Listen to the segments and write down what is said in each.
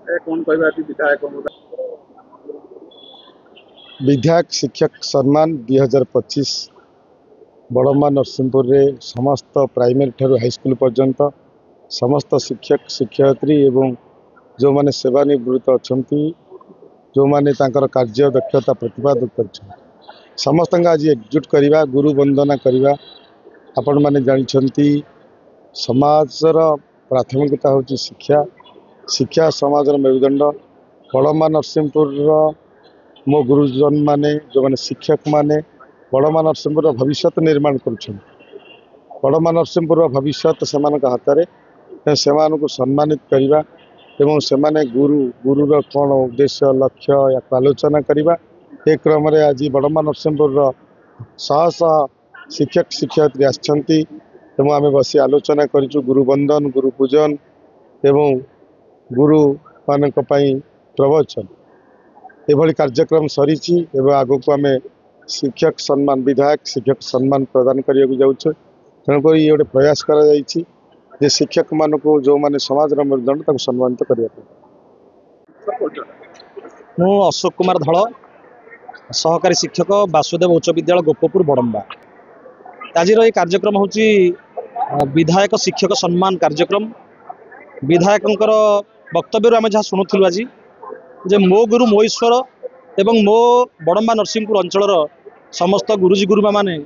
कौन कहबा विधायक विधायक शिक्षक सम्मान 2025 बड़मा नरसिंहपुर रे समस्त प्राइमरी ठारू हाईस्कल पर्यंत समस्त शिक्षक शिक्षयित्री एवं जो माने सेवानिवृत्त अच्छा जो माने तांकर कार्य दक्षता प्रतिपादन कर समस्त आज एकजुट करवा गुरु वंदना करवा आपण माने जानछंती समाजर प्राथमिकता होची शिक्षा शिक्षा समाजर मेरुदंड बड़मा नरसिंहपुर मो गुरुजन माने जो माने शिक्षक माने बड़मा नरसिंहपुर भविष्य निर्माण कर बड़मा नरसिंहपुर भविष्य से हाथ में से सम्मानित करवा एवं से गुरु गुरुर कौन उद्देश्य लक्ष्य या आलोचना करवा ए क्रम आज बड़मा नरसिंहपुर शह शह शिक्षक शिक्षयित्री आसछंती आम बस आलोचना करूँ गुरु वंदन गुरु पूजन एवं गुरु मान प्रवचन एभली कार्यक्रम सरी आग को आम शिक्षक सम्मान विधायक शिक्षक सम्मान प्रदान करने को जाऊँ तेणुक ये गोटे प्रयास कर शिक्षक मान को जो मैंने समाज मेरुदंड सम्मानित करने मु अशोक कुमार धल सहकारी शिक्षक वासुदेव उच्च विद्यालय गोपपुर बड़म्बा आज कार्यक्रम हूँ विधायक शिक्षक सम्मान कार्यक्रम विधायक वक्तव्य आम जहाँ शुणुलु आज जे मो गुरु मो ईश्वर एवं मो बड़म्बा नरसिंहपुर अंचल समस्त गुरुजी गुरुमा माने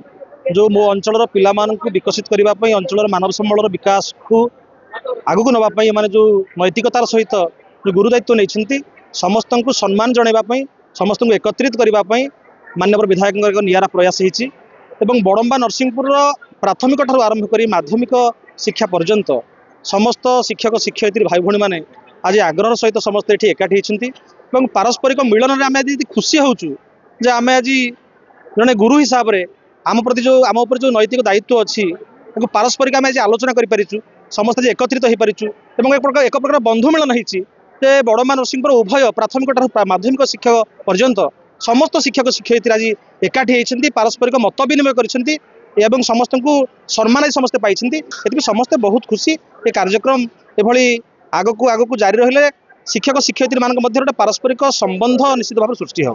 जो मो अंचल पिला मानकु विकसित करने अंचल मानव संबल विकास को आगू नापी माने जो नैतिकतार सहित जो गुरु दायित्व नहीं समस्त को सम्मान जनवाई समस्त को एकत्रित करने माननीय विधायक एक निरा प्रयास होती बड़म्बा नरसिंहपुर प्राथमिक ठार आरंभ कर माध्यमिक शिक्षा पर्यंत समस्त शिक्षक शिक्षयित्री भाई भौणी मैंने आज आग्रह सहित समस्त ये एकाठी होती पारस्परिक मिलन में आम आज खुशी होचु जे आम आज जड़े गुरु हिसाब से आम प्रति जो आम उपर जो नैतिक दायित्व अच्छी पारस्परिक आम आज आलोचना करूँ समस्त आज एकत्रित हो पारिचु एक प्रकार बंधु मिलन होती बड़म्बा नरसिंहपुर उभय प्राथमिक ठार माध्यमिक शिक्षा पर्यंत समस्त शिक्षक शिक्षयित्री आज एकाठी होती पारस्परिक मत विनिमय कर समस्त को सम्मान समस्ते पाई समस्ते बहुत खुशी ये कार्यक्रम एभली आग को जारी रहिले शिक्षक शिक्षयित्री मान पारस्परिक संबंध निश्चित भाव सृष्टि हो।